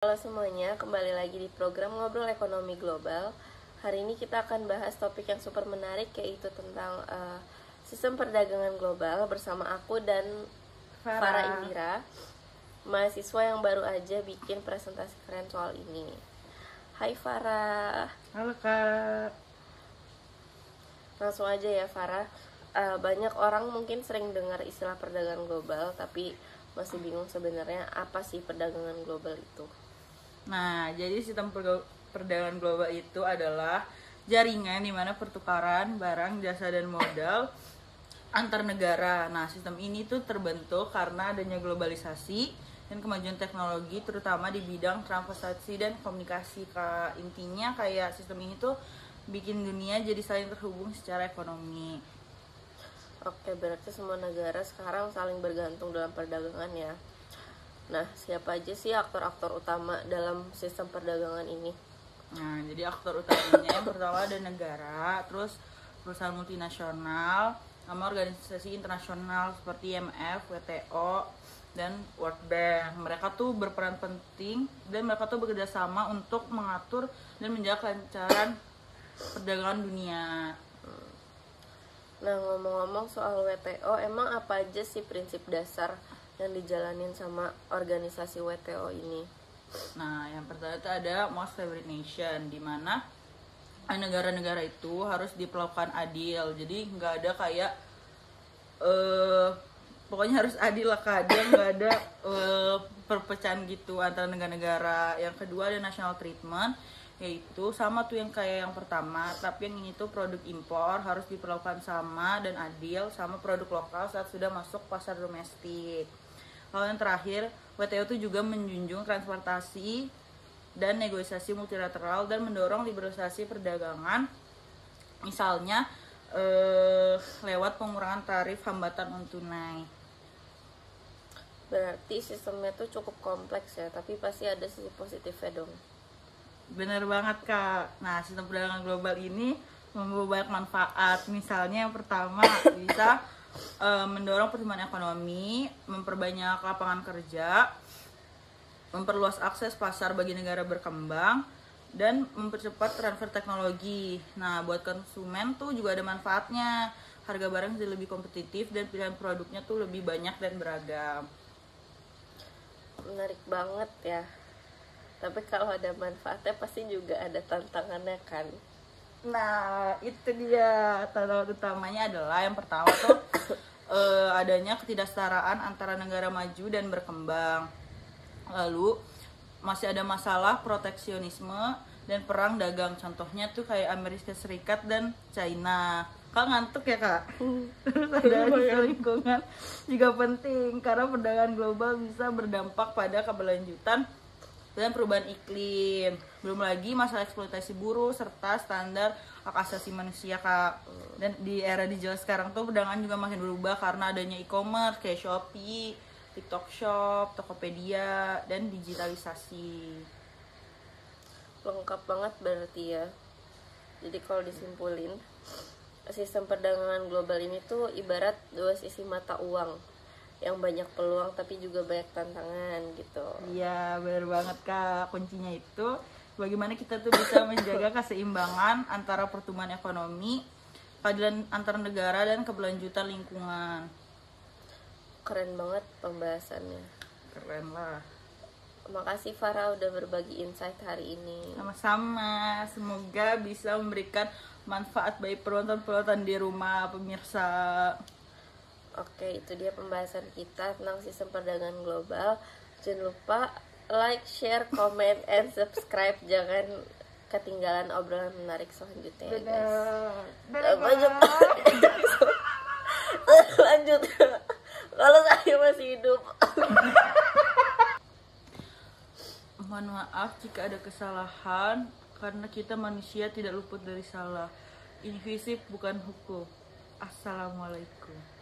Halo semuanya, kembali lagi di program Ngobrol Ekonomi Global. Hari ini kita akan bahas topik yang super menarik, yaitu tentang sistem perdagangan global bersama aku dan Farah Indira, mahasiswa yang baru aja bikin presentasi keren soal ini. Hai Farah. Halo Kak. Langsung aja ya Farah. Banyak orang mungkin sering dengar istilah perdagangan global, tapi masih bingung sebenarnya apa sih perdagangan global itu. Nah, jadi sistem perdagangan global itu adalah jaringan di mana pertukaran barang, jasa, dan modal antar negara. Nah, sistem ini tuh terbentuk karena adanya globalisasi dan kemajuan teknologi, terutama di bidang transportasi dan komunikasi. Kak, intinya kayak sistem ini tuh bikin dunia jadi saling terhubung secara ekonomi. Oke, berarti semua negara sekarang saling bergantung dalam perdagangan ya. Nah, siapa aja sih aktor-aktor utama dalam sistem perdagangan ini? Nah, jadi aktor utamanya yang pertama ada negara, terus perusahaan multinasional, sama organisasi internasional seperti IMF, WTO, dan World Bank. Mereka tuh berperan penting dan mereka tuh bekerja sama untuk mengatur dan menjaga kelancaran perdagangan dunia. Nah, ngomong-ngomong soal WTO, emang apa aja sih prinsip dasar yang dijalanin sama organisasi WTO ini? Nah, yang pertama itu ada Most Favored Nation, di mana negara-negara itu harus diperlakukan adil. Jadi nggak ada kayak pokoknya harus adil lah Kak. Dia nggak ada perpecahan gitu antara negara-negara. Yang kedua ada national treatment, yaitu sama tuh yang kayak yang pertama, tapi yang ini tuh produk impor harus diperlakukan sama dan adil sama produk lokal saat sudah masuk pasar domestik. Lalu yang terakhir, WTO itu juga menjunjung transportasi dan negosiasi multilateral dan mendorong liberalisasi perdagangan, misalnya lewat pengurangan tarif hambatan non-tunai. Berarti sistemnya tuh cukup kompleks ya, tapi pasti ada sisi positifnya dong. Bener banget Kak. Nah, sistem perdagangan global ini membawa banyak manfaat. Misalnya yang pertama bisa mendorong pertumbuhan ekonomi, memperbanyak lapangan kerja, memperluas akses pasar bagi negara berkembang, dan mempercepat transfer teknologi. Nah, buat konsumen tuh juga ada manfaatnya. Harga barang jadi lebih kompetitif dan pilihan produknya tuh lebih banyak dan beragam. Menarik banget ya. Tapi kalau ada manfaatnya pasti juga ada tantangannya kan. Nah, itu dia tantangan utamanya adalah yang pertama tuh adanya ketidaksetaraan antara negara maju dan berkembang. Lalu masih ada masalah proteksionisme dan perang dagang. Contohnya tuh kayak Amerika Serikat dan China. Kak ngantuk ya Kak? Terus ada isu lingkungan juga penting karena perdagangan global bisa berdampak pada keberlanjutan dan perubahan iklim. Belum lagi masalah eksploitasi buruh serta standar hak asasi manusia Kak. Dan di era digital sekarang tuh perdagangan juga makin berubah karena adanya e-commerce kayak Shopee, TikTok Shop, Tokopedia, dan digitalisasi. Lengkap banget berarti ya. Jadi kalau disimpulin, sistem perdagangan global ini tuh ibarat dua sisi mata uang yang banyak peluang tapi juga banyak tantangan gitu. Iya, benar banget Kak. Kuncinya itu bagaimana kita tuh bisa menjaga keseimbangan antara pertumbuhan ekonomi, keadilan antar negara, dan keberlanjutan lingkungan. Keren banget pembahasannya. Keren lah. Makasih Farah udah berbagi insight hari ini. Sama-sama. Semoga bisa memberikan manfaat bagi penonton-penonton di rumah, pemirsa. Oke, itu dia pembahasan kita tentang sistem perdagangan global. Jangan lupa like, share, comment, and subscribe. Jangan ketinggalan obrolan menarik selanjutnya ya guys. Lanjut. Kalau saya masih hidup. Mohon maaf jika ada kesalahan, karena kita manusia tidak luput dari salah. Invisif bukan hukum. Assalamualaikum.